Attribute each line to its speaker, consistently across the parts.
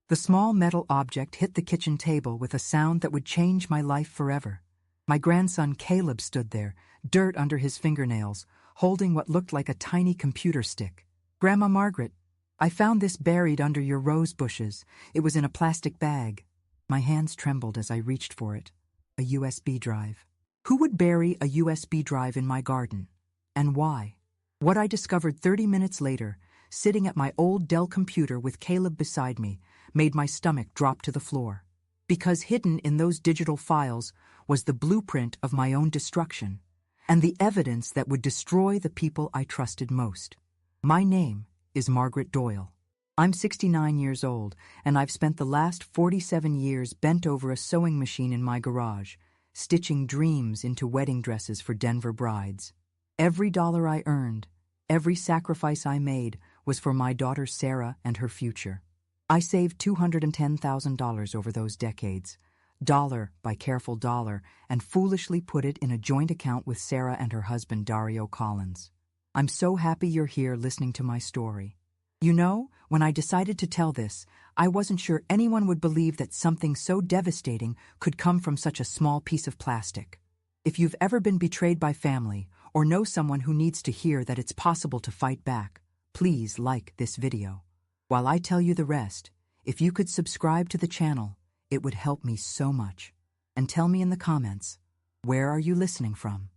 Speaker 1: The small metal object hit the kitchen table with a sound that would change my life forever. My grandson Caleb stood there, dirt under his fingernails, holding what looked like a tiny computer stick. "Grandma Margaret, I found this buried under your rose bushes. It was in a plastic bag." My hands trembled as I reached for it. A USB drive. Who would bury a USB drive in my garden? And why? What I discovered 30 minutes later, sitting at my old Dell computer with Caleb beside me, made my stomach drop to the floor. Because hidden in those digital files was the blueprint of my own destruction, and the evidence that would destroy the people I trusted most. My name is Margaret Doyle. I'm 69 years old, and I've spent the last 47 years bent over a sewing machine in my garage, stitching dreams into wedding dresses for Denver brides. Every dollar I earned, every sacrifice I made was for my daughter Sarah and her future. I saved $210,000 over those decades, dollar by careful dollar, and foolishly put it in a joint account with Sarah and her husband Dario Collins. I'm so happy you're here listening to my story. You know, when I decided to tell this, I wasn't sure anyone would believe that something so devastating could come from such a small piece of plastic. If you've ever been betrayed by family or know someone who needs to hear that it's possible to fight back, please like this video. While I tell you the rest, if you could subscribe to the channel, it would help me so much. And tell me in the comments, where are you listening from?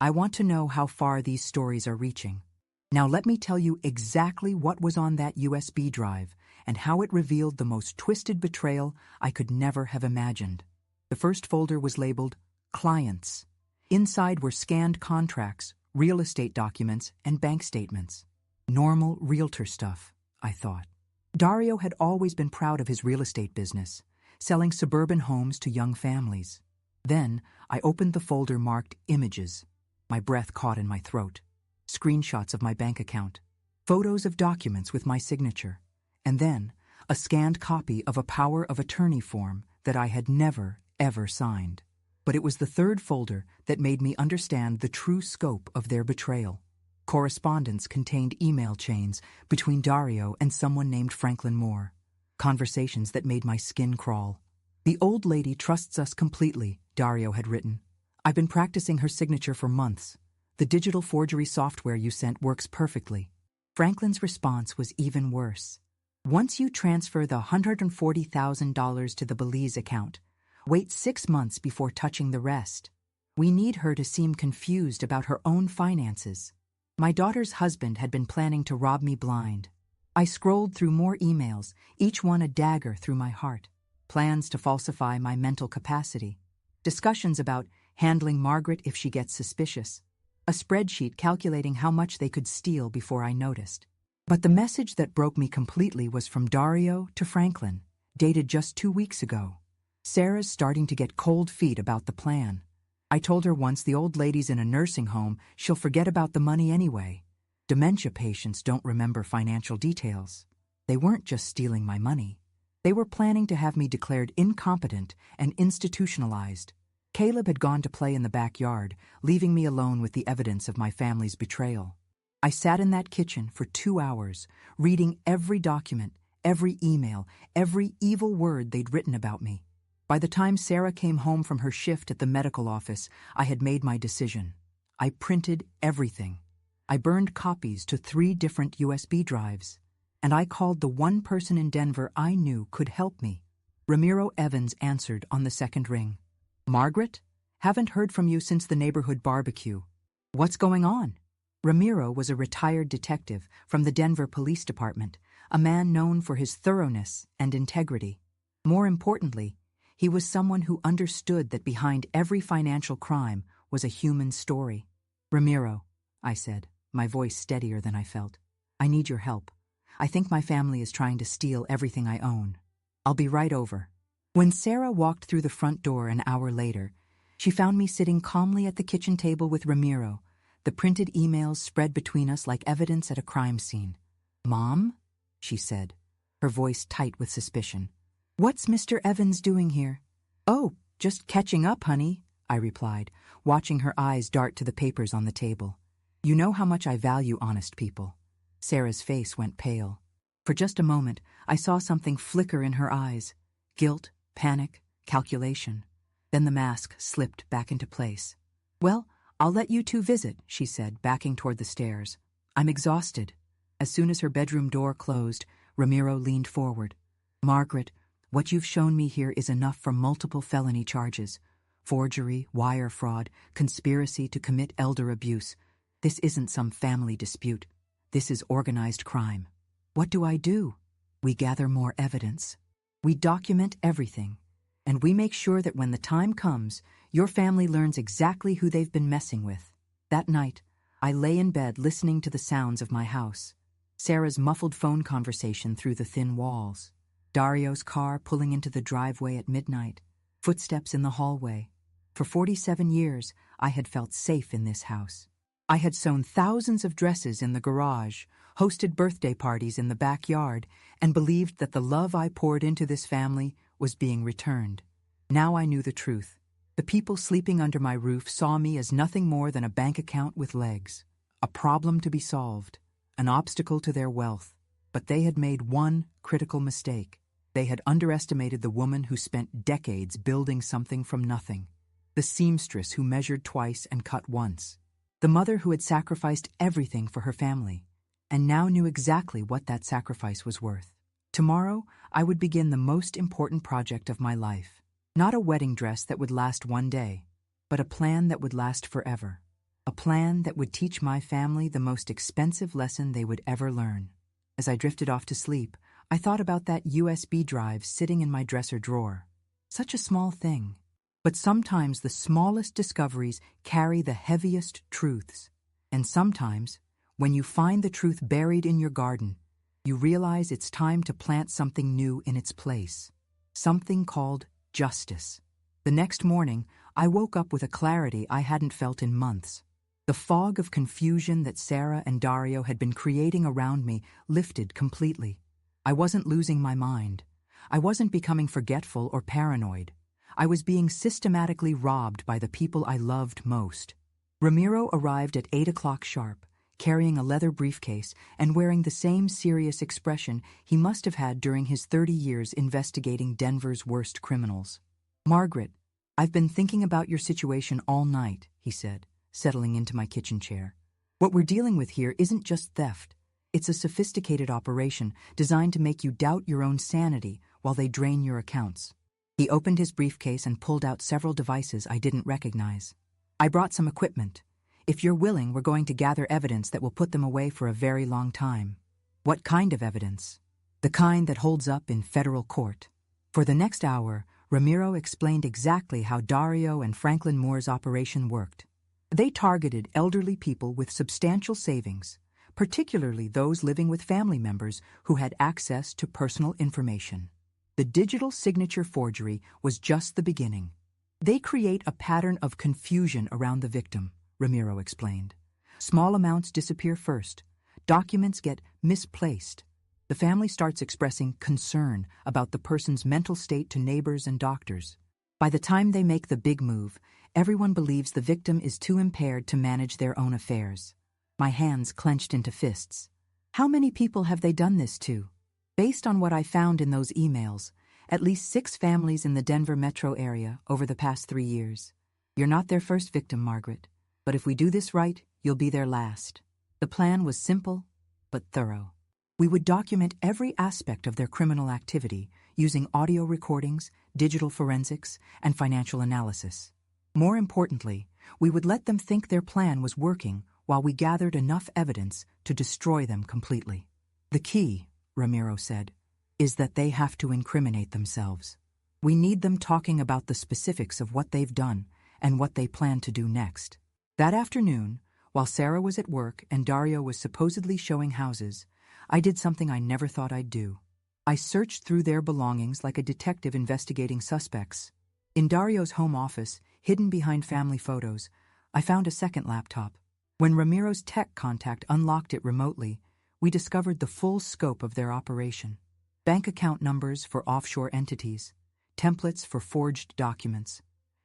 Speaker 1: I want to know how far these stories are reaching. Now let me tell you exactly what was on that USB drive and how it revealed the most twisted betrayal I could never have imagined. The first folder was labeled Clients. Inside were scanned contracts, real estate documents, and bank statements. Normal realtor stuff, I thought. Dario had always been proud of his real estate business, selling suburban homes to young families. Then I opened the folder marked Images. My breath caught in my throat. Screenshots of my bank account, photos of documents with my signature, and then a scanned copy of a power of attorney form that I had never, ever signed. But it was the third folder that made me understand the true scope of their betrayal. Correspondence contained email chains between Dario and someone named Franklin Moore. Conversations that made my skin crawl. "The old lady trusts us completely," Dario had written. "I've been practicing her signature for months. The digital forgery software you sent works perfectly." Franklin's response was even worse. "Once you transfer the $140,000 to the Belize account, wait 6 months before touching the rest. We need her to seem confused about her own finances." My daughter's husband had been planning to rob me blind. I scrolled through more emails, each one a dagger through my heart. Plans to falsify my mental capacity. Discussions about handling Margaret if she gets suspicious. A spreadsheet calculating how much they could steal before I noticed. But the message that broke me completely was from Dario to Franklin, dated just 2 weeks ago. "Sarah's starting to get cold feet about the plan. I told her once the old lady's in a nursing home, she'll forget about the money anyway. Dementia patients don't remember financial details. They weren't just stealing my money. They were planning to have me declared incompetent and institutionalized." Caleb had gone to play in the backyard, leaving me alone with the evidence of my family's betrayal. I sat in that kitchen for 2 hours, reading every document, every email, every evil word they'd written about me. By the time Sarah came home from her shift at the medical office, I had made my decision. I printed everything. I burned copies to 3 different USB drives. And I called the one person in Denver I knew could help me. Ramiro Evans answered on the second ring. "Margaret? Haven't heard from you since the neighborhood barbecue. What's going on?" Ramiro was a retired detective from the Denver Police Department, a man known for his thoroughness and integrity. More importantly, he was someone who understood that behind every financial crime was a human story. "Ramiro," I said, my voice steadier than I felt, "I need your help. I think my family is trying to steal everything I own. I'll be right over." When Sarah walked through the front door an hour later, she found me sitting calmly at the kitchen table with Ramiro, the printed emails spread between us like evidence at a crime scene. "Mom?" she said, her voice tight with suspicion. "What's Mr. Evans doing here?" "Oh, just catching up, honey," I replied, watching her eyes dart to the papers on the table. "You know how much I value honest people." Sarah's face went pale. For just a moment, I saw something flicker in her eyes. Guilt, panic, calculation. Then the mask slipped back into place. "Well, I'll let you two visit," she said, backing toward the stairs. "I'm exhausted." As soon as her bedroom door closed, Ramiro leaned forward. "Margaret, what you've shown me here is enough for multiple felony charges. Forgery, wire fraud, conspiracy to commit elder abuse. This isn't some family dispute. This is organized crime. What do? We gather more evidence. We document everything. And we make sure that when the time comes, your family learns exactly who they've been messing with." That night, I lay in bed listening to the sounds of my house. Sarah's muffled phone conversation through the thin walls. Dario's car pulling into the driveway at midnight. Footsteps in the hallway. For 47 years, I had felt safe in this house. I had sewn thousands of dresses in the garage, hosted birthday parties in the backyard, and believed that the love I poured into this family was being returned. Now I knew the truth. The people sleeping under my roof saw me as nothing more than a bank account with legs, a problem to be solved, an obstacle to their wealth. But they had made one critical mistake. They had underestimated the woman who spent decades building something from nothing, the seamstress who measured twice and cut once, the mother who had sacrificed everything for her family, and now knew exactly what that sacrifice was worth. Tomorrow, I would begin the most important project of my life. Not a wedding dress that would last one day, but a plan that would last forever. A plan that would teach my family the most expensive lesson they would ever learn. As I drifted off to sleep, I thought about that USB drive sitting in my dresser drawer. Such a small thing. But sometimes the smallest discoveries carry the heaviest truths. And sometimes, when you find the truth buried in your garden, you realize it's time to plant something new in its place. Something called justice. The next morning, I woke up with a clarity I hadn't felt in months. The fog of confusion that Sarah and Dario had been creating around me lifted completely. I wasn't losing my mind. I wasn't becoming forgetful or paranoid. I was being systematically robbed by the people I loved most. Ramiro arrived at 8 o'clock sharp, carrying a leather briefcase and wearing the same serious expression he must have had during his 30 years investigating Denver's worst criminals. "Margaret, I've been thinking about your situation all night," he said, settling into my kitchen chair. "What we're dealing with here isn't just theft. It's a sophisticated operation designed to make you doubt your own sanity while they drain your accounts." He opened his briefcase and pulled out several devices I didn't recognize. "I brought some equipment. If you're willing, we're going to gather evidence that will put them away for a very long time." "What kind of evidence?" "The kind that holds up in federal court." For the next hour, Ramiro explained exactly how Dario and Franklin Moore's operation worked. They targeted elderly people with substantial savings, particularly those living with family members who had access to personal information. The digital signature forgery was just the beginning. "They create a pattern of confusion around the victim," Ramiro explained. "Small amounts disappear first. Documents get misplaced. The family starts expressing concern about the person's mental state to neighbors and doctors. By the time they make the big move, everyone believes the victim is too impaired to manage their own affairs." My hands clenched into fists. "How many people have they done this to?" "Based on what I found in those emails, at least 6 families in the Denver metro area over the past 3 years. You're not their first victim, Margaret, but if we do this right, you'll be their last." The plan was simple, but thorough. We would document every aspect of their criminal activity using audio recordings, digital forensics, and financial analysis. More importantly, we would let them think their plan was working while we gathered enough evidence to destroy them completely. "The key," Ramiro said, "is that they have to incriminate themselves. We need them talking about the specifics of what they've done and what they plan to do next." That afternoon, while Sarah was at work and Dario was supposedly showing houses, I did something I never thought I'd do. I searched through their belongings like a detective investigating suspects. In Dario's home office, hidden behind family photos, I found a second laptop. When Ramiro's tech contact unlocked it remotely, we discovered the full scope of their operation. Bank account numbers for offshore entities, templates for forged documents,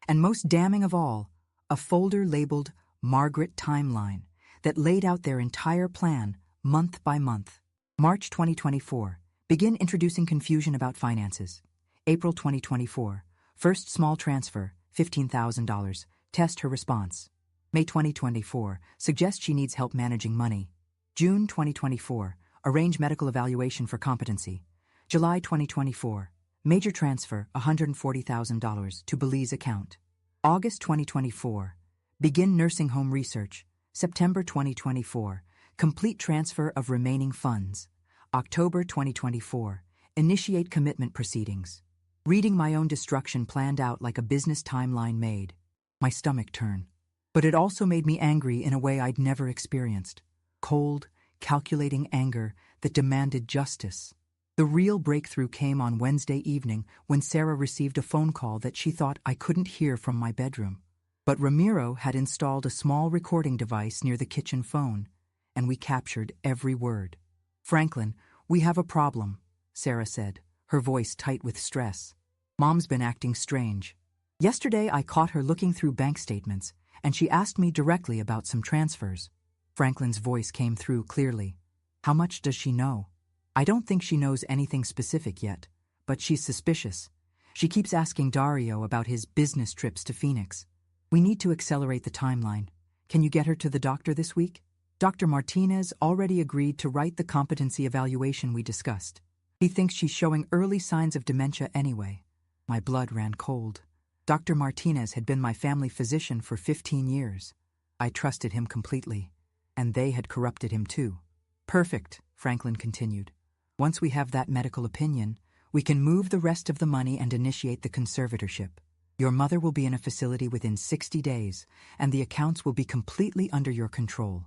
Speaker 1: and most damning of all, a folder labeled Margaret Timeline that laid out their entire plan month by month. March 2024. Begin introducing confusion about finances. April 2024. First small transfer, $15,000. Test her response. May 2024. Suggest she needs help managing money. June 2024. Arrange medical evaluation for competency. July 2024. Major transfer, $140,000 to Belize account. August 2024. Begin nursing home research. September 2024. Complete transfer of remaining funds. October 2024. Initiate commitment proceedings. Reading my own destruction planned out like a business timeline made. My stomach turned. But it also made me angry in a way I'd never experienced. Cold, calculating anger that demanded justice. The real breakthrough came on Wednesday evening when Sarah received a phone call that she thought I couldn't hear from my bedroom. But Ramiro had installed a small recording device near the kitchen phone, and we captured every word. "Franklin, we have a problem," Sarah said, her voice tight with stress. "Mom's been acting strange. Yesterday I caught her looking through bank statements, and she asked me directly about some transfers." Franklin's voice came through clearly. "How much does she know?" "I don't think she knows anything specific yet, but she's suspicious. She keeps asking Dario about his business trips to Phoenix. We need to accelerate the timeline. Can you get her to the doctor this week?" Dr. Martinez already agreed to write the competency evaluation we discussed. He thinks she's showing early signs of dementia anyway. My blood ran cold. Dr. Martinez had been my family physician for 15 years. I trusted him completely, and they had corrupted him too. "Perfect," Franklin continued. "Once we have that medical opinion, we can move the rest of the money and initiate the conservatorship. Your mother will be in a facility within 60 days, and the accounts will be completely under your control."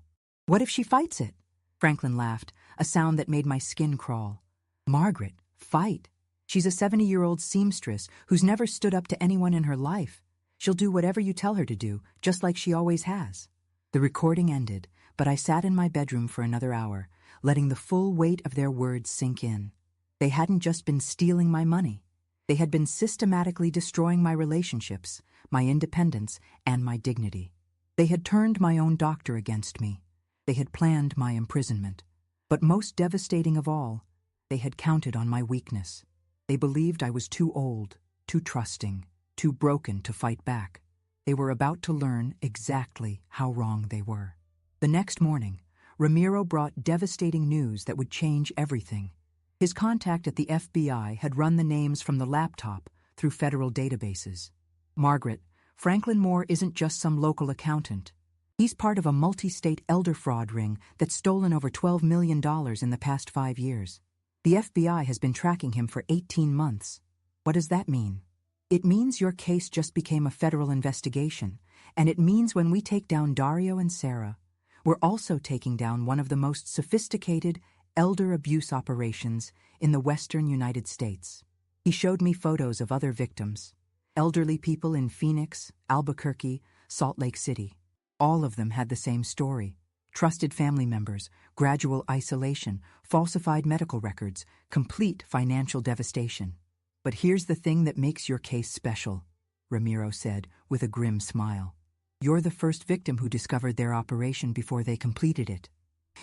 Speaker 1: "What if she fights it?" Franklin laughed, a sound that made my skin crawl. "Margaret, fight. She's a 70-year-old seamstress who's never stood up to anyone in her life. She'll do whatever you tell her to do, just like she always has." The recording ended, but I sat in my bedroom for another hour, letting the full weight of their words sink in. They hadn't just been stealing my money. They had been systematically destroying my relationships, my independence, and my dignity. They had turned my own doctor against me. They had planned my imprisonment. But most devastating of all, they had counted on my weakness. They believed I was too old, too trusting, too broken to fight back. They were about to learn exactly how wrong they were. The next morning, Ramiro brought devastating news that would change everything. His contact at the FBI had run the names from the laptop through federal databases. "Margaret, Franklin Moore isn't just some local accountant. He's part of a multi-state elder fraud ring that's stolen over $12 million in the past 5 years. The FBI has been tracking him for 18 months. What does that mean? It means your case just became a federal investigation, and it means when we take down Dario and Sarah, we're also taking down one of the most sophisticated elder abuse operations in the western United States." He showed me photos of other victims, elderly people in Phoenix, Albuquerque, Salt Lake City. All of them had the same story. Trusted family members, gradual isolation, falsified medical records, complete financial devastation. "But here's the thing that makes your case special," Ramiro said with a grim smile. "You're the first victim who discovered their operation before they completed it.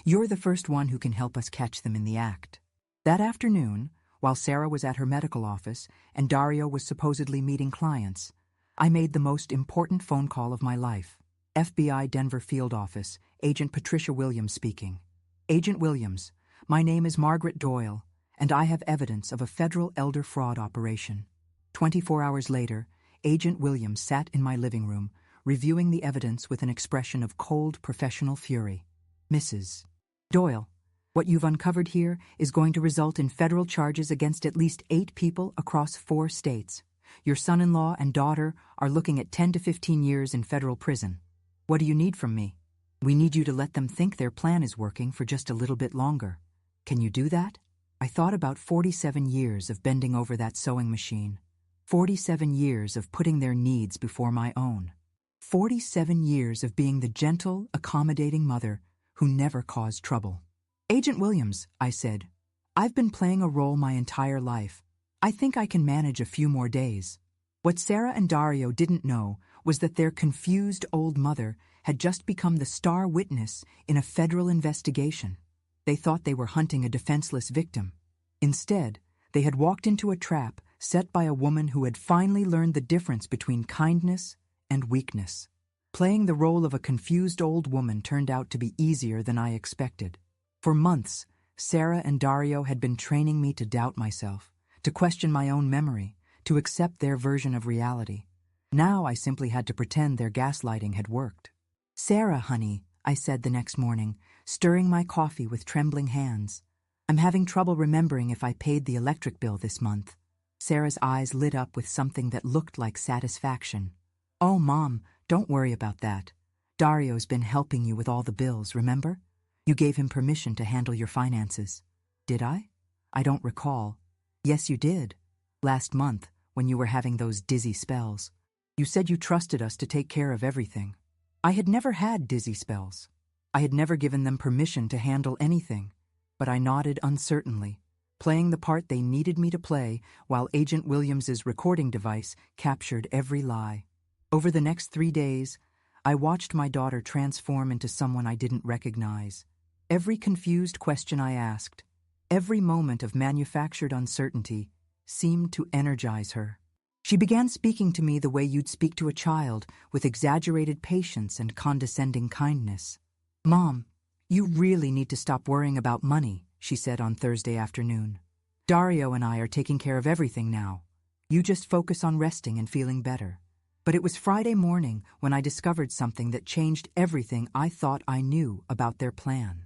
Speaker 1: You're the first one who can help us catch them in the act." That afternoon, while Sarah was at her medical office and Dario was supposedly meeting clients, I made the most important phone call of my life. FBI Denver Field Office, Agent Patricia Williams speaking. "Agent Williams, my name is Margaret Doyle, and I have evidence of a federal elder fraud operation." 24 hours later, Agent Williams sat in my living room, reviewing the evidence with an expression of cold professional fury. "Mrs. Doyle, what you've uncovered here is going to result in federal charges against at least 8 people across 4 states. Your son-in-law and daughter are looking at 10 to 15 years in federal prison. What do you need from me? We need you to let them think their plan is working for just a little bit longer. Can you do that?" I thought about 47 years of bending over that sewing machine. 47 years of putting their needs before my own. 47 years of being the gentle, accommodating mother who never caused trouble. "Agent Williams," I said, "I've been playing a role my entire life. I think I can manage a few more days." What Sarah and Dario didn't know was that their confused old mother had just become the star witness in a federal investigation. They thought they were hunting a defenseless victim. Instead, they had walked into a trap set by a woman who had finally learned the difference between kindness and weakness. Playing the role of a confused old woman turned out to be easier than I expected. For months, Sarah and Dario had been training me to doubt myself, to question my own memory, to accept their version of reality. Now I simply had to pretend their gaslighting had worked. "Sarah, honey," I said the next morning, stirring my coffee with trembling hands. "I'm having trouble remembering if I paid the electric bill this month." Sarah's eyes lit up with something that looked like satisfaction. "Oh, Mom, don't worry about that. Dario's been helping you with all the bills, remember? You gave him permission to handle your finances." "Did I? I don't recall." "Yes, you did. Last month, when you were having those dizzy spells. You said you trusted us to take care of everything." I had never had dizzy spells. I had never given them permission to handle anything, but I nodded uncertainly, playing the part they needed me to play while Agent Williams's recording device captured every lie. Over the next 3 days, I watched my daughter transform into someone I didn't recognize. Every confused question I asked, every moment of manufactured uncertainty, seemed to energize her. She began speaking to me the way you'd speak to a child, with exaggerated patience and condescending kindness. "Mom, you really need to stop worrying about money," she said on Thursday afternoon. "Dario and I are taking care of everything now. You just focus on resting and feeling better." But it was Friday morning when I discovered something that changed everything I thought I knew about their plan.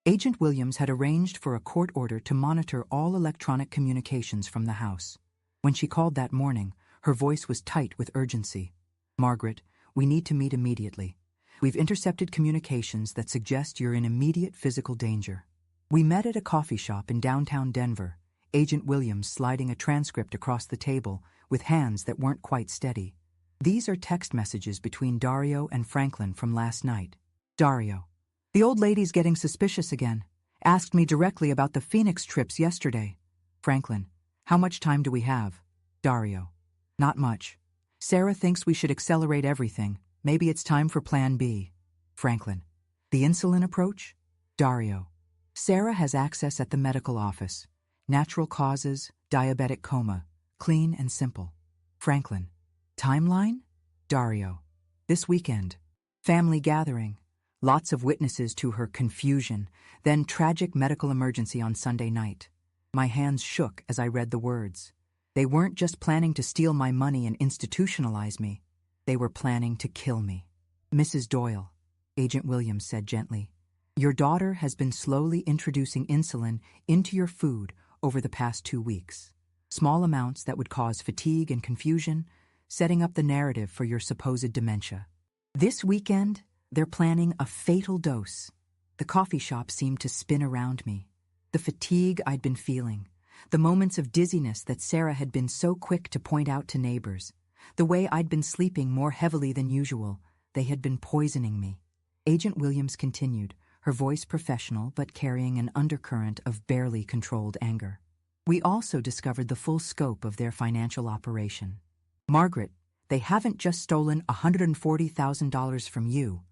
Speaker 1: Agent Williams had arranged for a court order to monitor all electronic communications from the house. When she called that morning, her voice was tight with urgency. "Margaret, we need to meet immediately. We've intercepted communications that suggest you're in immediate physical danger." We met at a coffee shop in downtown Denver, Agent Williams sliding a transcript across the table with hands that weren't quite steady. "These are text messages between Dario and Franklin from last night." Dario: "The old lady's getting suspicious again. Asked me directly about the Phoenix trips yesterday." Franklin: "How much time do we have?" Dario: "Not much. Sarah thinks we should accelerate everything. Maybe it's time for Plan B." Franklin: "The insulin approach?" Dario: "Sarah has access at the medical office. Natural causes, diabetic coma. Clean and simple." Franklin: "Timeline?" Dario: "This weekend. Family gathering. Lots of witnesses to her confusion, then tragic medical emergency on Sunday night." My hands shook as I read the words. They weren't just planning to steal my money and institutionalize me. They were planning to kill me. "Mrs. Doyle," Agent Williams said gently, "your daughter has been slowly introducing insulin into your food over the past 2 weeks. Small amounts that would cause fatigue and confusion, setting up the narrative for your supposed dementia. This weekend, they're planning a fatal dose." The coffee shop seemed to spin around me. The fatigue I'd been feeling, the moments of dizziness that Sarah had been so quick to point out to neighbors, the way I'd been sleeping more heavily than usual, they had been poisoning me. Agent Williams continued, her voice professional but carrying an undercurrent of barely controlled anger. "We also discovered the full scope of their financial operation. Margaret, they haven't just stolen $140,000 from you.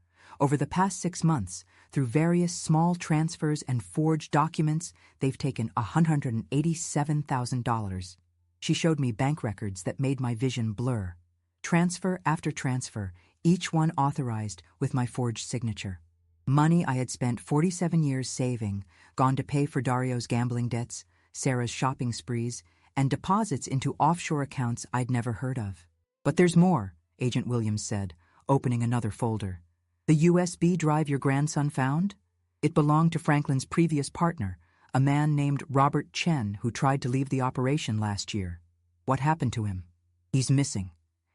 Speaker 1: Over the past 6 months, through various small transfers and forged documents, they've taken $187,000. She showed me bank records that made my vision blur. Transfer after transfer, each one authorized with my forged signature. Money I had spent 47 years saving, gone to pay for Dario's gambling debts, Sarah's shopping sprees, and deposits into offshore accounts I'd never heard of. But there's more, Agent Williams said, opening another folder. The USB drive your grandson found? It belonged to Franklin's previous partner, a man named Robert Chen, who tried to leave the operation last year. What happened to him? He's missing.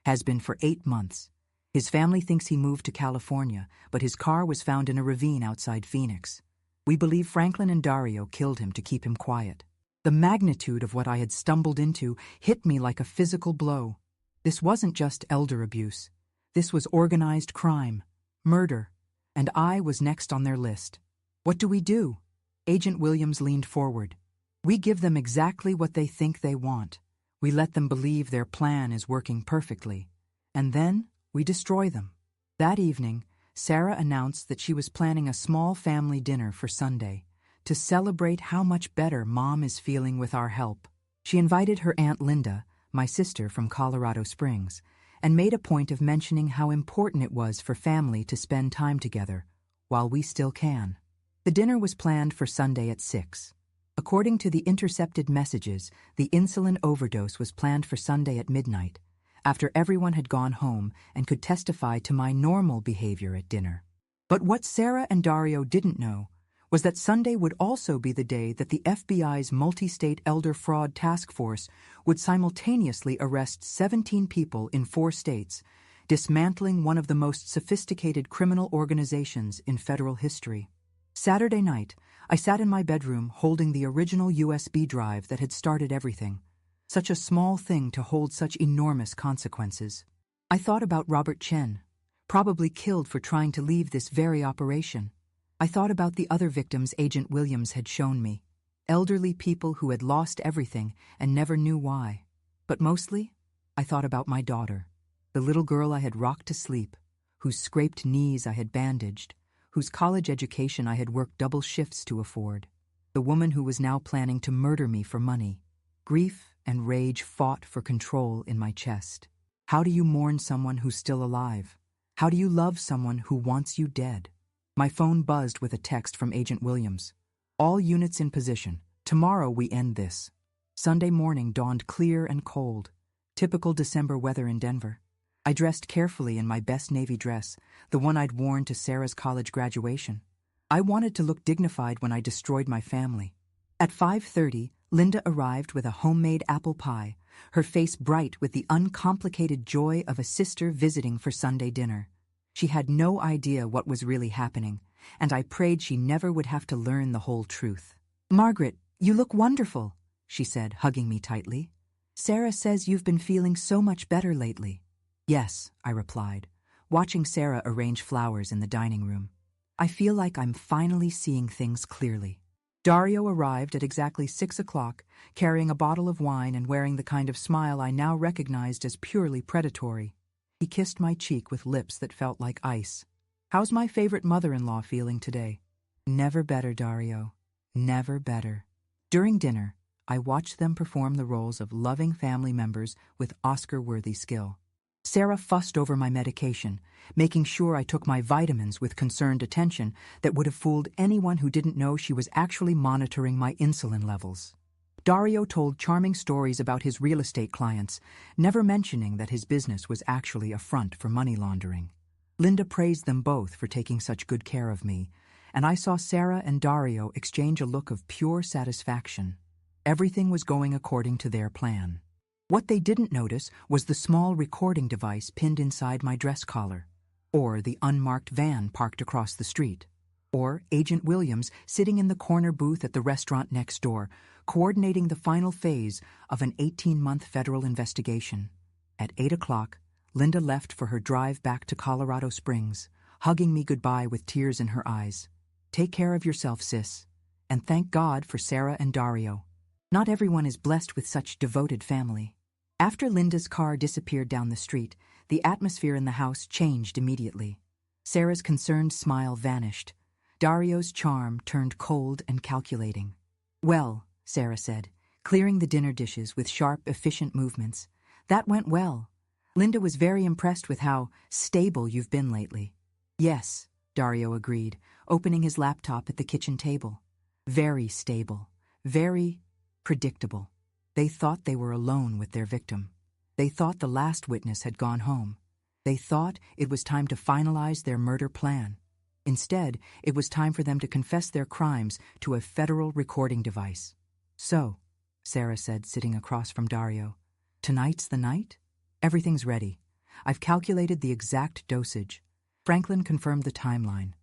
Speaker 1: Has been for 8 months. His family thinks he moved to California, but his car was found in a ravine outside Phoenix. We believe Franklin and Dario killed him to keep him quiet. The magnitude of what I had stumbled into hit me like a physical blow. This wasn't just elder abuse. This was organized crime, murder, and I was next on their list. What do we do? Agent Williams leaned forward. We give them exactly what they think they want. We let them believe their plan is working perfectly. And then we destroy them. That evening, Sarah announced that she was planning a small family dinner for Sunday, to celebrate how much better Mom is feeling with our help. She invited her Aunt Linda, my sister from Colorado Springs, and made a point of mentioning how important it was for family to spend time together, while we still can. The dinner was planned for Sunday at 6. According to the intercepted messages, the insulin overdose was planned for Sunday at midnight, after everyone had gone home and could testify to my normal behavior at dinner. But what Sarah and Dario didn't know was that Sunday would also be the day that the FBI's multi-state elder fraud task force would simultaneously arrest 17 people in 4 states, dismantling one of the most sophisticated criminal organizations in federal history. Saturday night, I sat in my bedroom holding the original USB drive that had started everything. Such a small thing to hold such enormous consequences. I thought about Robert Chen, probably killed for trying to leave this very operation. I thought about the other victims Agent Williams had shown me, elderly people who had lost everything and never knew why. But mostly, I thought about my daughter, the little girl I had rocked to sleep, whose scraped knees I had bandaged, whose college education I had worked double shifts to afford, the woman who was now planning to murder me for money. Grief and rage fought for control in my chest. How do you mourn someone who's still alive? How do you love someone who wants you dead? My phone buzzed with a text from Agent Williams. All units in position. Tomorrow we end this. Sunday morning dawned clear and cold. Typical December weather in Denver. I dressed carefully in my best navy dress, the one I'd worn to Sarah's college graduation. I wanted to look dignified when I destroyed my family. At 5:30, Linda arrived with a homemade apple pie, her face bright with the uncomplicated joy of a sister visiting for Sunday dinner. She had no idea what was really happening, and I prayed she never would have to learn the whole truth. "Margaret, you look wonderful," she said, hugging me tightly. "Sarah says you've been feeling so much better lately." "Yes," I replied, watching Sarah arrange flowers in the dining room. "I feel like I'm finally seeing things clearly." Dario arrived at exactly 6 o'clock, carrying a bottle of wine and wearing the kind of smile I now recognized as purely predatory. He kissed my cheek with lips that felt like ice. "How's my favorite mother-in-law feeling today?" "Never better, Dario. Never better." During dinner, I watched them perform the roles of loving family members with Oscar-worthy skill. Sarah fussed over my medication, making sure I took my vitamins with concerned attention that would have fooled anyone who didn't know she was actually monitoring my insulin levels. Dario told charming stories about his real estate clients, never mentioning that his business was actually a front for money laundering. Linda praised them both for taking such good care of me, and I saw Sarah and Dario exchange a look of pure satisfaction. Everything was going according to their plan. What they didn't notice was the small recording device pinned inside my dress collar, or the unmarked van parked across the street, or Agent Williams sitting in the corner booth at the restaurant next door, coordinating the final phase of an 18-month federal investigation. At 8 o'clock, Linda left for her drive back to Colorado Springs, hugging me goodbye with tears in her eyes. "Take care of yourself, sis. And thank God for Sarah and Dario. Not everyone is blessed with such devoted family." After Linda's car disappeared down the street, the atmosphere in the house changed immediately. Sarah's concerned smile vanished. Dario's charm turned cold and calculating. "Well," Sarah said, clearing the dinner dishes with sharp, efficient movements, "that went well. Linda was very impressed with how stable you've been lately." "Yes," Dario agreed, opening his laptop at the kitchen table. "Very stable. Very predictable." They thought they were alone with their victim. They thought the last witness had gone home. They thought it was time to finalize their murder plan. Instead, it was time for them to confess their crimes to a federal recording device. "So," Sarah said, sitting across from Dario, "tonight's the night? Everything's ready. I've calculated the exact dosage. Franklin confirmed the timeline.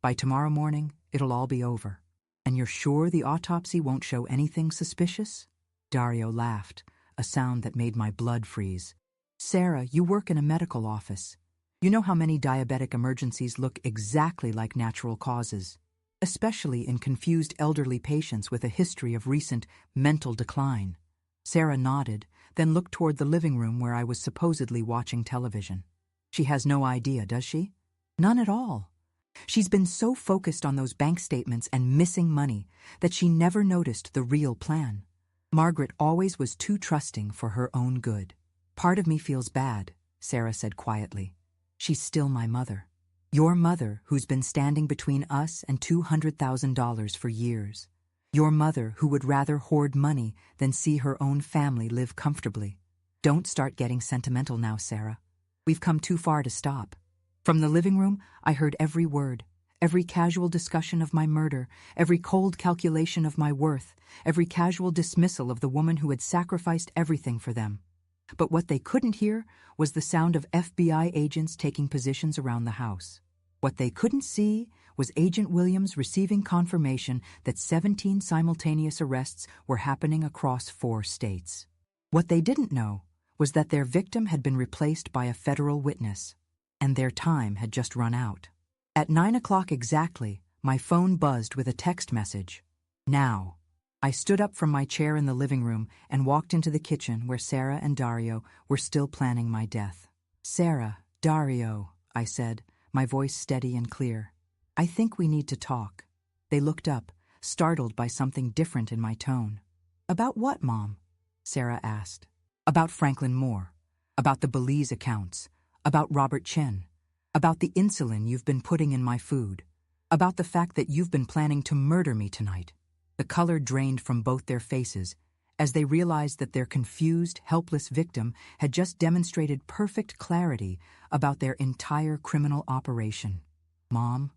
Speaker 1: By tomorrow morning, it'll all be over. And you're sure the autopsy won't show anything suspicious?" Dario laughed, a sound that made my blood freeze. "Sarah, you work in a medical office. You know how many diabetic emergencies look exactly like natural causes, especially in confused elderly patients with a history of recent mental decline." Sarah nodded, then looked toward the living room where I was supposedly watching television. "She has no idea, does she?" "None at all. She's been so focused on those bank statements and missing money that she never noticed the real plan. Margaret always was too trusting for her own good. Part of me feels bad, Sarah said quietly. She's still my mother. Your mother who's been standing between us and $200,000 for years. Your mother who would rather hoard money than see her own family live comfortably. Don't start getting sentimental now, Sarah. We've come too far to stop. From the living room, I heard every word, every casual discussion of my murder, every cold calculation of my worth, every casual dismissal of the woman who had sacrificed everything for them. But what they couldn't hear was the sound of FBI agents taking positions around the house. What they couldn't see was Agent Williams receiving confirmation that 17 simultaneous arrests were happening across 4 states. What they didn't know was that their victim had been replaced by a federal witness, and their time had just run out. At 9 o'clock exactly, my phone buzzed with a text message. Now. I stood up from my chair in the living room and walked into the kitchen where Sarah and Dario were still planning my death. Sarah, Dario, I said, my voice steady and clear. I think we need to talk. They looked up, startled by something different in my tone. About what, Mom? Sarah asked. About Franklin Moore. About the Belize accounts. About Robert Chen. About the insulin you've been putting in my food. About the fact that you've been planning to murder me tonight. The color drained from both their faces as they realized that their confused, helpless victim had just demonstrated perfect clarity about their entire criminal operation. Mom,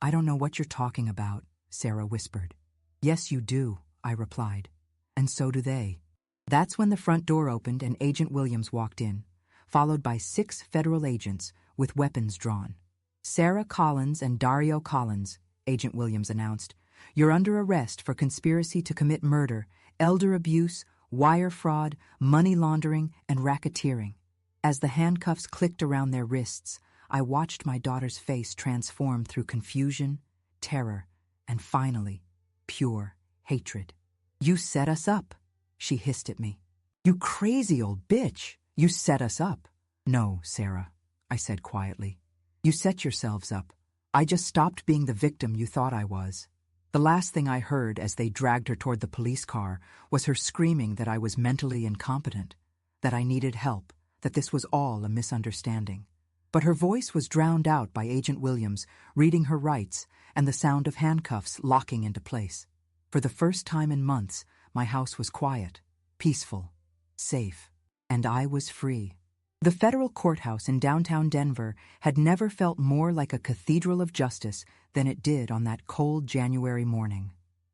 Speaker 1: I don't know what you're talking about, Sarah whispered. Yes, you do, I replied. And so do they. That's when the front door opened and Agent Williams walked in, followed by 6 federal agents with weapons drawn. Sarah Collins and Dario Collins, Agent Williams announced, you're under arrest for conspiracy to commit murder, elder abuse, wire fraud, money laundering, and racketeering. As the handcuffs clicked around their wrists, I watched my daughter's face transform through confusion, terror, and finally, pure hatred. You set us up, she hissed at me. You crazy old bitch, you set us up. No, Sarah, I said quietly. You set yourselves up. I just stopped being the victim you thought I was. The last thing I heard as they dragged her toward the police car was her screaming that I was mentally incompetent, that I needed help, that this was all a misunderstanding. But her voice was drowned out by Agent Williams reading her rights and the sound of handcuffs locking into place. For the first time in months, my house was quiet, peaceful, safe, and I was free. The federal courthouse in downtown Denver had never felt more like a cathedral of justice than it did on that cold January morning.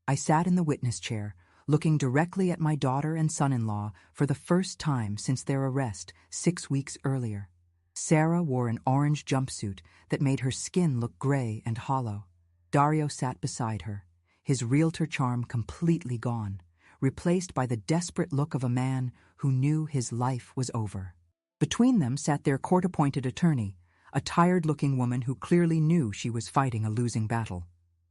Speaker 1: I sat in the witness chair, looking directly at my daughter and son-in-law for the first time since their arrest 6 weeks earlier. Sarah wore an orange jumpsuit that made her skin look gray and hollow. Dario sat beside her, his realtor charm completely gone, replaced by the desperate look of a man who knew his life was over. Between them sat their court-appointed attorney, a tired-looking woman who clearly knew she was fighting a losing battle.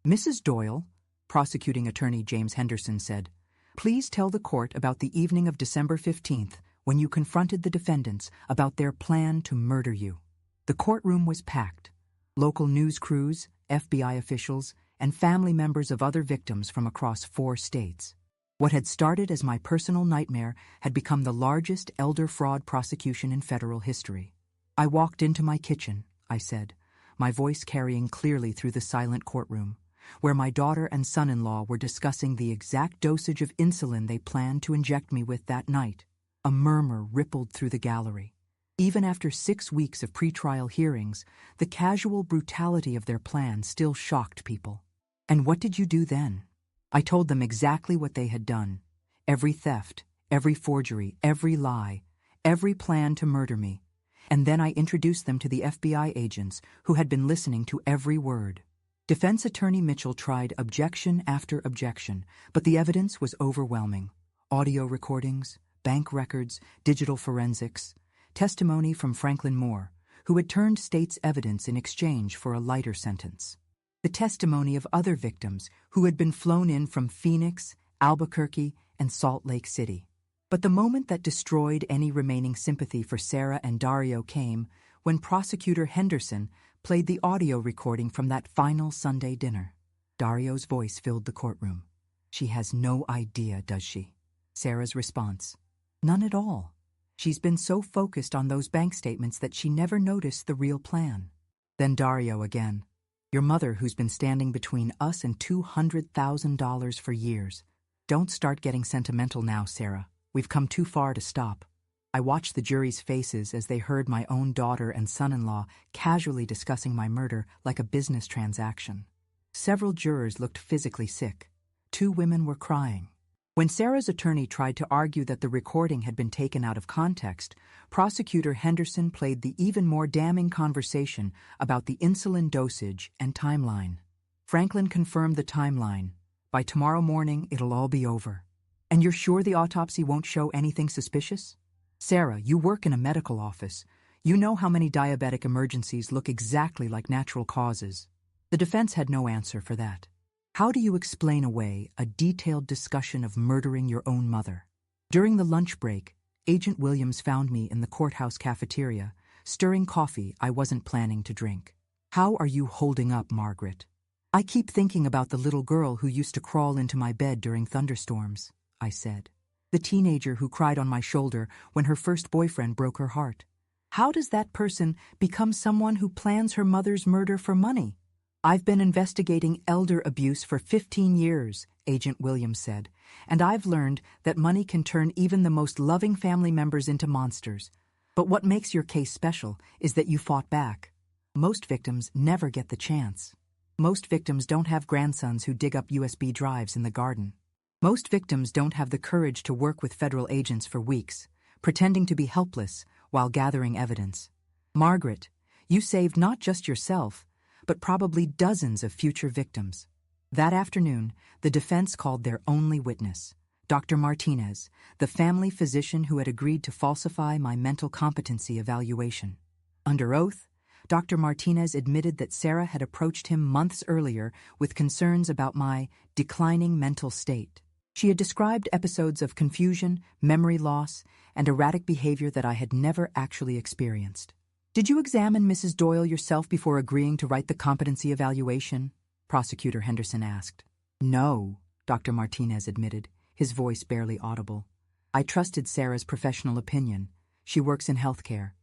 Speaker 1: Mrs. Doyle, prosecuting attorney James Henderson said, please tell the court about the evening of December 15th when you confronted the defendants about their plan to murder you. The courtroom was packed. Local news crews, FBI officials, and family members of other victims from across 4 states. What had started as my personal nightmare had become the largest elder fraud prosecution in federal history. I walked into my kitchen, I said, my voice carrying clearly through the silent courtroom, where my daughter and son-in-law were discussing the exact dosage of insulin they planned to inject me with that night. A murmur rippled through the gallery. Even after 6 weeks of pretrial hearings, the casual brutality of their plan still shocked people. And what did you do then? I told them exactly what they had done. Every theft, every forgery, every lie, every plan to murder me. And then I introduced them to the FBI agents who had been listening to every word. Defense Attorney Mitchell tried objection after objection, but the evidence was overwhelming. Audio recordings, bank records, digital forensics, testimony from Franklin Moore, who had turned state's evidence in exchange for a lighter sentence. The testimony of other victims who had been flown in from Phoenix, Albuquerque, and Salt Lake City. But the moment that destroyed any remaining sympathy for Sarah and Dario came when Prosecutor Henderson played the audio recording from that final Sunday dinner. Dario's voice filled the courtroom. "She has no idea, does she?" Sarah's response: "None at all. She's been so focused on those bank statements that she never noticed the real plan." Then Dario again: "Your mother, who's been standing between us and $200,000 for years. Don't start getting sentimental now, Sarah. We've come too far to stop." I watched the jury's faces as they heard my own daughter and son-in-law casually discussing my murder like a business transaction. Several jurors looked physically sick. 2 women were crying. When Sarah's attorney tried to argue that the recording had been taken out of context, Prosecutor Henderson played the even more damning conversation about the insulin dosage and timeline. Franklin confirmed the timeline. "By tomorrow morning, it'll all be over." "And you're sure the autopsy won't show anything suspicious?" "Sarah, you work in a medical office. You know how many diabetic emergencies look exactly like natural causes." The defense had no answer for that. How do you explain away a detailed discussion of murdering your own mother? During the lunch break, Agent Williams found me in the courthouse cafeteria, stirring coffee I wasn't planning to drink. "How are you holding up, Margaret?" "I keep thinking about the little girl who used to crawl into my bed during thunderstorms," I said. "The teenager who cried on my shoulder when her first boyfriend broke her heart. How does that person become someone who plans her mother's murder for money?" "I've been investigating elder abuse for 15 years, Agent Williams said, "and I've learned that money can turn even the most loving family members into monsters. But what makes your case special is that you fought back. Most victims never get the chance. Most victims don't have grandsons who dig up USB drives in the garden. Most victims don't have the courage to work with federal agents for weeks, pretending to be helpless while gathering evidence. Margaret, you saved not just yourself, but probably dozens of future victims." That afternoon, the defense called their only witness, Dr. Martinez, the family physician who had agreed to falsify my mental competency evaluation. Under oath, Dr. Martinez admitted that Sarah had approached him months earlier with concerns about my declining mental state. She had described episodes of confusion, memory loss, and erratic behavior that I had never actually experienced. "Did you examine Mrs. Doyle yourself before agreeing to write the competency evaluation?" Prosecutor Henderson asked. "No," Dr. Martinez admitted, his voice barely audible. "I trusted Sarah's professional opinion. She works in healthcare."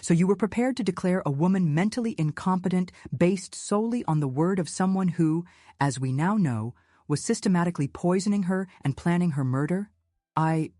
Speaker 1: "So you were prepared to declare a woman mentally incompetent based solely on the word of someone who, as we now know, was systematically poisoning her and planning her murder?" I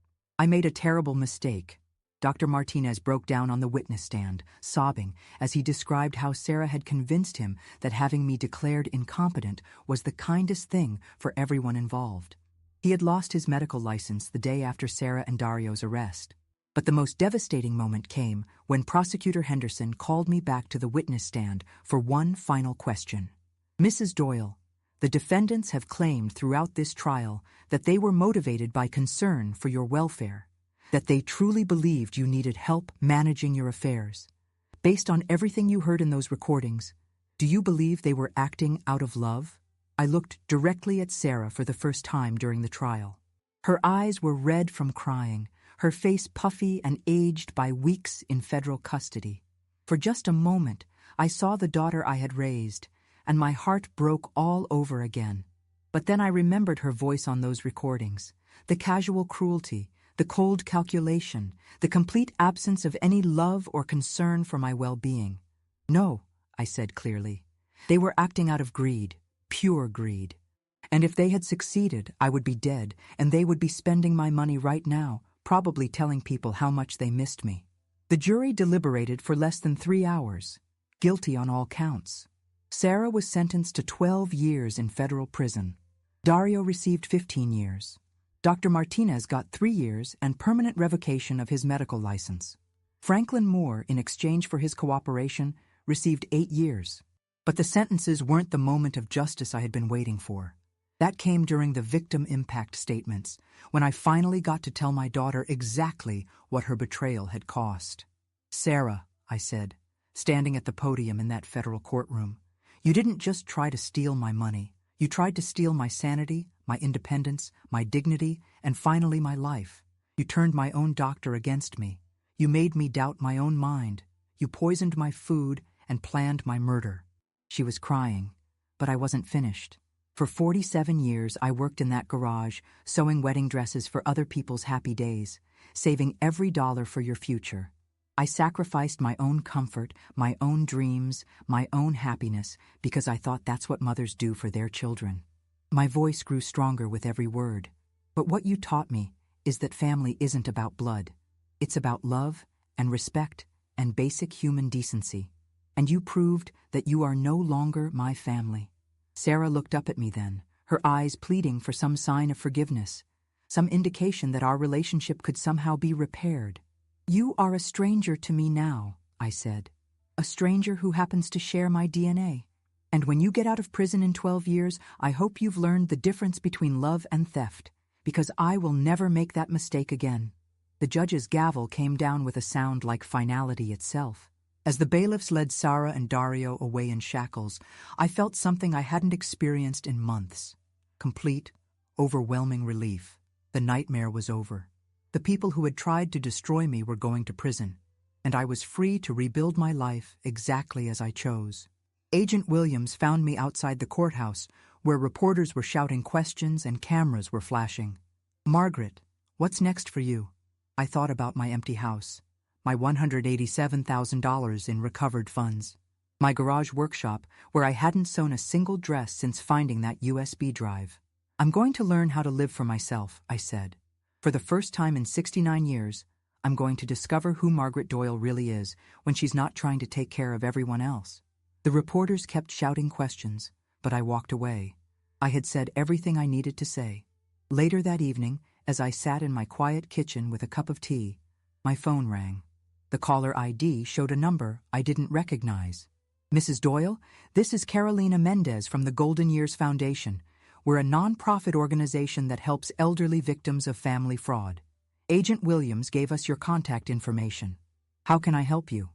Speaker 1: made a terrible mistake." Dr. Martinez broke down on the witness stand, sobbing, as he described how Sarah had convinced him that having me declared incompetent was the kindest thing for everyone involved. He had lost his medical license the day after Sarah and Dario's arrest. But the most devastating moment came when Prosecutor Henderson called me back to the witness stand for one final question. "Mrs. Doyle, the defendants have claimed throughout this trial that they were motivated by concern for your welfare, that they truly believed you needed help managing your affairs. Based on everything you heard in those recordings, do you believe they were acting out of love?" I looked directly at Sarah for the first time during the trial. Her eyes were red from crying, her face puffy and aged by weeks in federal custody. For just a moment, I saw the daughter I had raised, and my heart broke all over again. But then I remembered her voice on those recordings, the casual cruelty, the cold calculation, the complete absence of any love or concern for my well-being. "No," I said clearly. "They were acting out of greed, pure greed. And if they had succeeded, I would be dead, and they would be spending my money right now, probably telling people how much they missed me." The jury deliberated for less than 3 hours, guilty on all counts. Sarah was sentenced to 12 years in federal prison. Dario received 15 years. Dr. Martinez got 3 years and permanent revocation of his medical license. Franklin Moore, in exchange for his cooperation, received 8 years. But the sentences weren't the moment of justice I had been waiting for. That came during the victim impact statements, when I finally got to tell my daughter exactly what her betrayal had cost. "Sarah," I said, standing at the podium in that federal courtroom, "you didn't just try to steal my money. You tried to steal my sanity, my independence, my dignity, and finally my life. You turned my own doctor against me. You made me doubt my own mind. You poisoned my food and planned my murder. She was crying, but I wasn't finished. For 47 years, I worked in that garage, sewing wedding dresses for other people's happy days, saving every dollar for your future. I sacrificed my own comfort, my own dreams, my own happiness, because I thought that's what mothers do for their children. My voice grew stronger with every word. But what you taught me is that family isn't about blood. It's about love and respect and basic human decency. And you proved that you are no longer my family. Sarah looked up at me then, her eyes pleading for some sign of forgiveness, some indication that our relationship could somehow be repaired. You are a stranger to me now, I said. A stranger who happens to share my DNA. And when you get out of prison in 12 years, I hope you've learned the difference between love and theft, because I will never make that mistake again. The judge's gavel came down with a sound like finality itself. As the bailiffs led Sarah and Dario away in shackles, I felt something I hadn't experienced in months. Complete, overwhelming relief. The nightmare was over. The people who had tried to destroy me were going to prison, and I was free to rebuild my life exactly as I chose. Agent Williams found me outside the courthouse, where reporters were shouting questions and cameras were flashing. Margaret, what's next for you? I thought about my empty house, my $187,000 in recovered funds, my garage workshop where I hadn't sewn a single dress since finding that USB drive. I'm going to learn how to live for myself, I said. For the first time in 69 years, I'm going to discover who Margaret Doyle really is when she's not trying to take care of everyone else. The reporters kept shouting questions, but I walked away. I had said everything I needed to say. Later that evening, as I sat in my quiet kitchen with a cup of tea, my phone rang. The caller ID showed a number I didn't recognize. Mrs. Doyle, this is Carolina Mendez from the Golden Years Foundation. We're a non-profit organization that helps elderly victims of family fraud. Agent Williams gave us your contact information. How can I help you?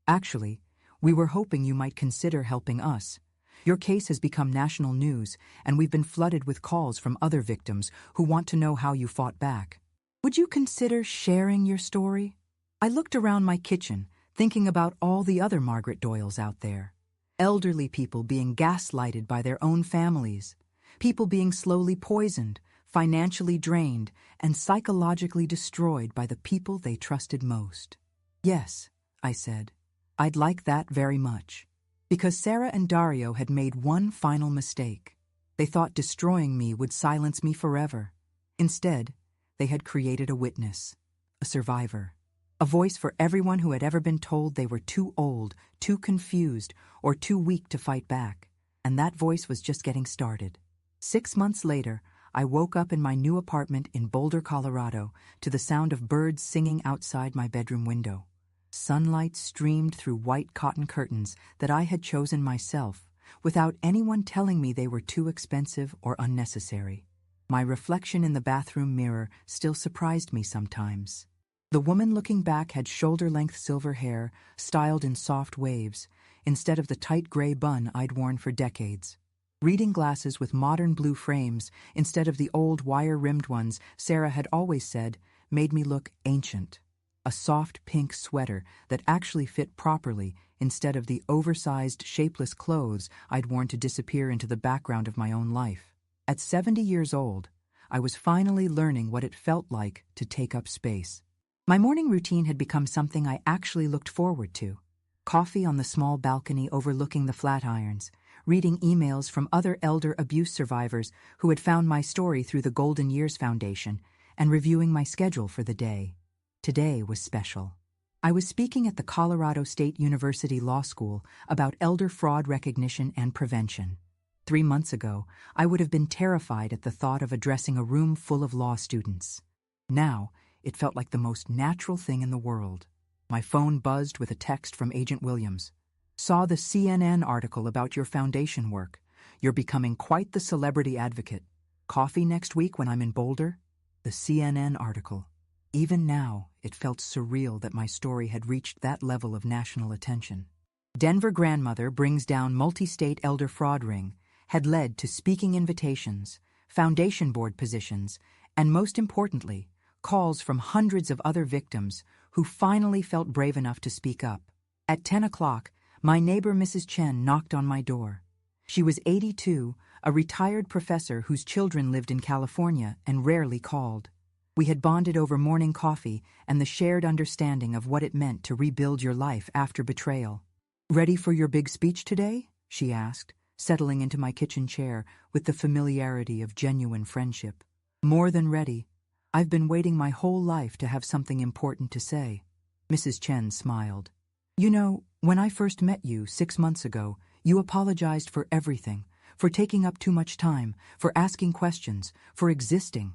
Speaker 1: Actually, we were hoping you might consider helping us. Your case has become national news, and we've been flooded with calls from other victims who want to know how you fought back. Would you consider sharing your story? I looked around my kitchen, thinking about all the other Margaret Doyles out there. Elderly people being gaslighted by their own families. People being slowly poisoned, financially drained, and psychologically destroyed by the people they trusted most. Yes, I said. I'd like that very much. Because Sarah and Dario had made one final mistake. They thought destroying me would silence me forever. Instead, they had created a witness, a survivor, a voice for everyone who had ever been told they were too old, too confused, or too weak to fight back. And that voice was just getting started. 6 months later, I woke up in my new apartment in Boulder, Colorado, to the sound of birds singing outside my bedroom window. Sunlight streamed through white cotton curtains that I had chosen myself, without anyone telling me they were too expensive or unnecessary. My reflection in the bathroom mirror still surprised me sometimes. The woman looking back had shoulder-length silver hair, styled in soft waves, instead of the tight gray bun I'd worn for decades. Reading glasses with modern blue frames, instead of the old wire-rimmed ones Sarah had always said, made me look ancient. A soft pink sweater that actually fit properly instead of the oversized, shapeless clothes I'd worn to disappear into the background of my own life. At 70 years old, I was finally learning what it felt like to take up space. My morning routine had become something I actually looked forward to. Coffee on the small balcony overlooking the Flatirons, reading emails from other elder abuse survivors who had found my story through the Golden Years Foundation, and reviewing my schedule for the day. Today was special. I was speaking at the Colorado State University Law School about elder fraud recognition and prevention. 3 months ago, I would have been terrified at the thought of addressing a room full of law students. Now, it felt like the most natural thing in the world. My phone buzzed with a text from Agent Williams. Saw the CNN article about your foundation work. You're becoming quite the celebrity advocate. Coffee next week when I'm in Boulder? The CNN article. Even now, it felt surreal that my story had reached that level of national attention. Denver grandmother brings down multi-state elder fraud ring had led to speaking invitations, foundation board positions, and most importantly, calls from hundreds of other victims who finally felt brave enough to speak up. At 10 o'clock, My neighbor Mrs. Chen knocked on my door. She was 82, a retired professor whose children lived in California and rarely called. We had bonded over morning coffee and the shared understanding of what it meant to rebuild your life after betrayal. "Ready for your big speech today?" she asked, settling into my kitchen chair with the familiarity of genuine friendship. "More than ready. I've been waiting my whole life to have something important to say." Mrs. Chen smiled. "You know, when I first met you 6 months ago, you apologized for everything, for taking up too much time, for asking questions, for existing.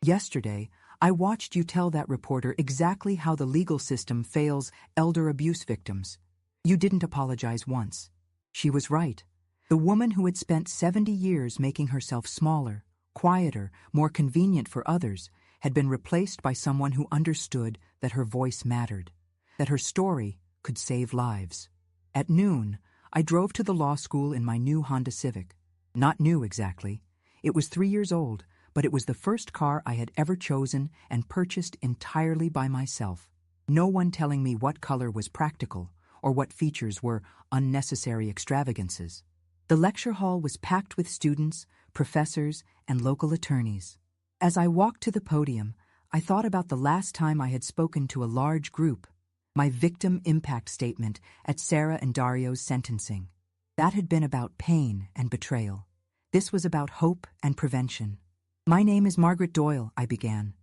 Speaker 1: Yesterday, I watched you tell that reporter exactly how the legal system fails elder abuse victims. You didn't apologize once." She was right. The woman who had spent 70 years making herself smaller, quieter, more convenient for others, had been replaced by someone who understood that her voice mattered, that her story could save lives. At noon, I drove to the law school in my new Honda Civic. Not new exactly. It was 3 years old, but it was the first car I had ever chosen and purchased entirely by myself. No one telling me what color was practical or what features were unnecessary extravagances. The lecture hall was packed with students, professors, and local attorneys. As I walked to the podium, I thought about the last time I had spoken to a large group, my victim impact statement at Sarah and Dario's sentencing. That had been about pain and betrayal. This was about hope and prevention. "My name is Margaret Doyle," I began,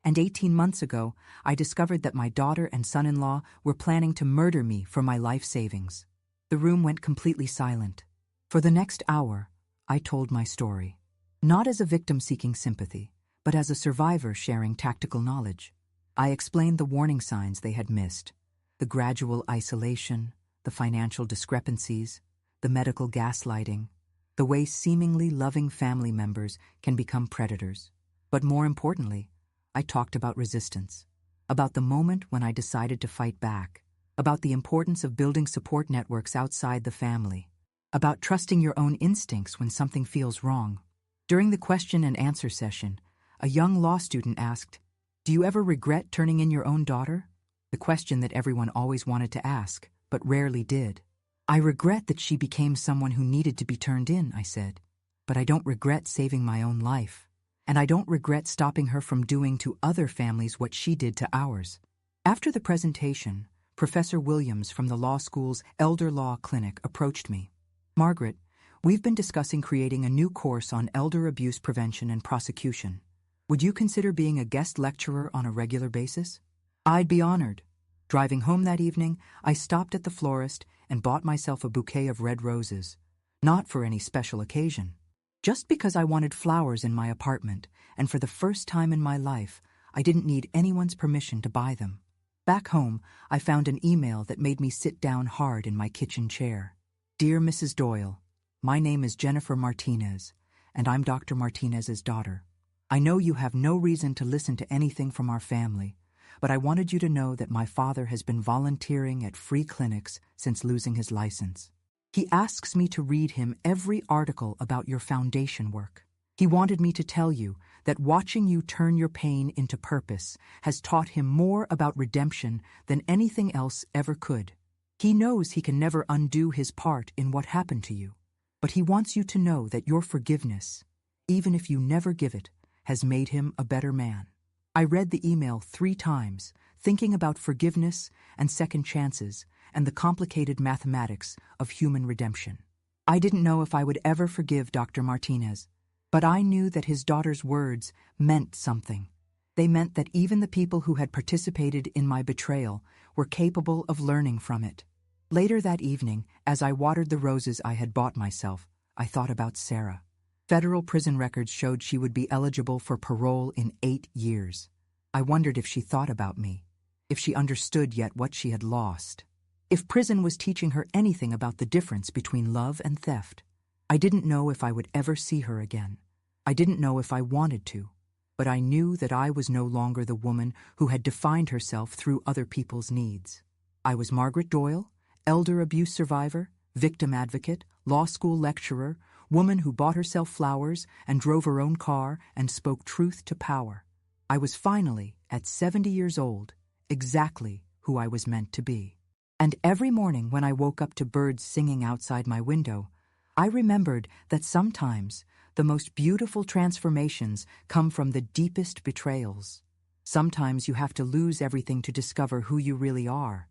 Speaker 1: "and 18 months ago, I discovered that my daughter and son-in-law were planning to murder me for my life savings." The room went completely silent. For the next hour, I told my story. Not as a victim seeking sympathy, but as a survivor sharing tactical knowledge. I explained the warning signs they had missed, the gradual isolation, the financial discrepancies, the medical gaslighting, the way seemingly loving family members can become predators. But more importantly, I talked about resistance, about the moment when I decided to fight back, about the importance of building support networks outside the family, about trusting your own instincts when something feels wrong. During the question and answer session, a young law student asked, "Do you ever regret turning in your own daughter?" The question that everyone always wanted to ask, but rarely did. "I regret that she became someone who needed to be turned in," I said. "But I don't regret saving my own life. And I don't regret stopping her from doing to other families what she did to ours." After the presentation, Professor Williams from the law school's Elder Law Clinic approached me. "Margaret, we've been discussing creating a new course on elder abuse prevention and prosecution. Would you consider being a guest lecturer on a regular basis?" "I'd be honored." Driving home that evening, I stopped at the florist and bought myself a bouquet of red roses. Not for any special occasion. Just because I wanted flowers in my apartment, and for the first time in my life, I didn't need anyone's permission to buy them. Back home, I found an email that made me sit down hard in my kitchen chair. "Dear Mrs. Doyle, my name is Jennifer Martinez, and I'm Dr. Martinez's daughter. I know you have no reason to listen to anything from our family, but I wanted you to know that my father has been volunteering at free clinics since losing his license. He asks me to read him every article about your foundation work. He wanted me to tell you that watching you turn your pain into purpose has taught him more about redemption than anything else ever could. He knows he can never undo his part in what happened to you, but he wants you to know that your forgiveness, even if you never give it, has made him a better man." I read the email 3 times, thinking about forgiveness and second chances and the complicated mathematics of human redemption. I didn't know if I would ever forgive Dr. Martinez, but I knew that his daughter's words meant something. They meant that even the people who had participated in my betrayal were capable of learning from it. Later that evening, as I watered the roses I had bought myself, I thought about Sarah. Federal prison records showed she would be eligible for parole in 8 years. I wondered if she thought about me, if she understood yet what she had lost, if prison was teaching her anything about the difference between love and theft. I didn't know if I would ever see her again. I didn't know if I wanted to, but I knew that I was no longer the woman who had defined herself through other people's needs. I was Margaret Doyle, elder abuse survivor, victim advocate, law school lecturer, woman who bought herself flowers and drove her own car and spoke truth to power. I was finally, at 70 years old, exactly who I was meant to be. And every morning when I woke up to birds singing outside my window, I remembered that sometimes the most beautiful transformations come from the deepest betrayals. Sometimes you have to lose everything to discover who you really are.